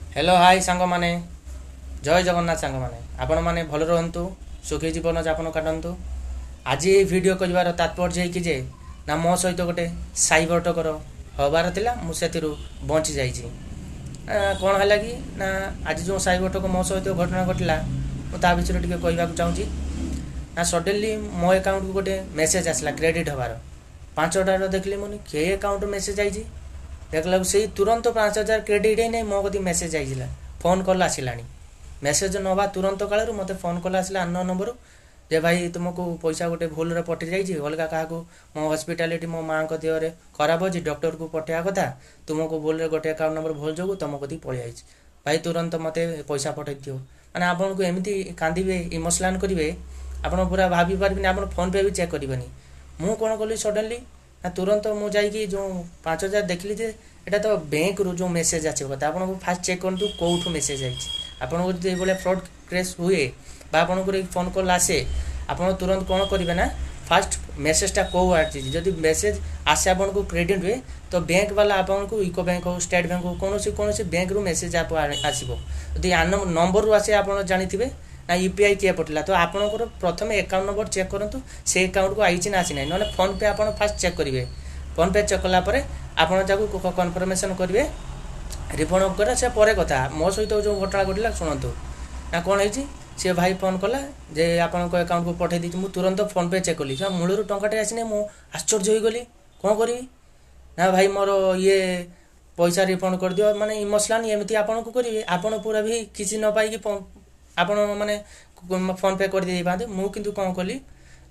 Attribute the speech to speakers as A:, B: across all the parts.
A: Hello hi सांग माने जय जगन्नाथ सांग माने आपण माने भल रहंतु सुखी जीवन यापन काटंतु। आज ये वीडियो कर तात्पर्य है कि जे ना मो सहित गोटे साइबर टकर हबार थिला मुझे बची जा कौन है कि ना आज जो साइबर टक मो सहित घटना घटला मुझे विषय टे कहवाक चाहूँगी ना सडनली मो अकाउंट को गोटे मेसेज आसला क्रेडिट हबार 5,000 देखली मुझे के अकाउंट मेसेज आई देखला से तुरंत 5,000 क्रेडिट ही नहीं मो कदी मेसेज आई फोन कल आसला मेसेज नवा तुरंत कालू मत फोन कल आसला अन्न नंबर जे भाई तुमको पैसा गोटे भूल पटि जाइए अलग क्या मो हस्पिटालिटी मो माँ को देहरे खराब अच्छी डॉक्टर को पठाया कथा तुमको भूल गोटे अकाउंट नंबर भूल जो तुम कदी पलि आई भाई तुरंत मत पैसा पठे दियो मैंने आपको एमती कांदे इमोशनाल करेंगे आप पूरा भाभी पारे आप फोन पे भी चेक करेंगे मु कौन कली सडनली ना तुरंत मुझे जो 5,000 देखली जे एटा तो बैंक रू जो मेसेज आस कथा आपको फास्ट चेक करूँ कौटू मेसेज आई आपको जो फ्रॉड केस हुए आपको फोन कॉल आसे आप तुरंत कौन करेंगे ना फास्ट मेसेजटा कौ आसी जदि मेसेज आसे आपको क्रेडिट हुए तो बैंक वाला आपको यूको बैंक हो स्टेट बैंक हो कौन बैंक रू मेसेज आप आसो यदि नंबर रू आसे आप जानी ना यूपीआई किए पठला तो आपंकर प्रथम अकाउंट नंबर चेक करूँ से अकाउंट को आई ना आसी ना ना फोन पे आप फास्ट चेक करेंगे फोन पे चेक कलापर आपको कन्फर्मेशन करेंगे रिफंड कर से पर कथा मो सहित जो घटना घटला शुणु ना कौन है सी भाई फोन कला जे आपण अकाउंट को पठे दी तुरंत फोन पे चेक कली मूलर टाटे आसने मु आश्चर्य हो गली कौन करी ना भाई मोर ये पैसा रिफंड कर दियो माने इमोशनाल एमती आपन को करेंगे आपन पूरा भी किसी न पाई आपण माने फोन पे कर दे पाते मु किंतु कौन कली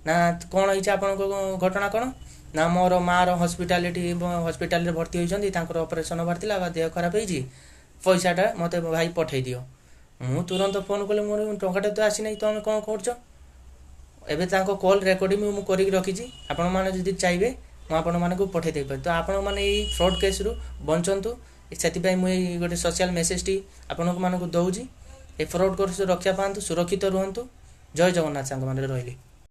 A: ना कौन है आपन घटना कौन ना मोर माँ हस्पिटालिटी हस्पिटाल भर्ती होती ऑपरेशन हबार था देह खराब हो पैसाटा मत भाई पठे दियो मु तुरंत फोन कली मोर टाटा तो आसी ना तुम कौन कर कॉल रेकर्डिंग मुझे रखी आपण मैंने चाहिए मुझे पठे दे पारे तो आपण मैंने फ्रॉड केस रु बचंतु से मुझे गोटे सोशल मेसेज टी आपण मानक दौजी ए फ्रॉड कर रक्षा पातु सुरक्षित रुहतु जय जगन्नाथ सांग मैंने रही।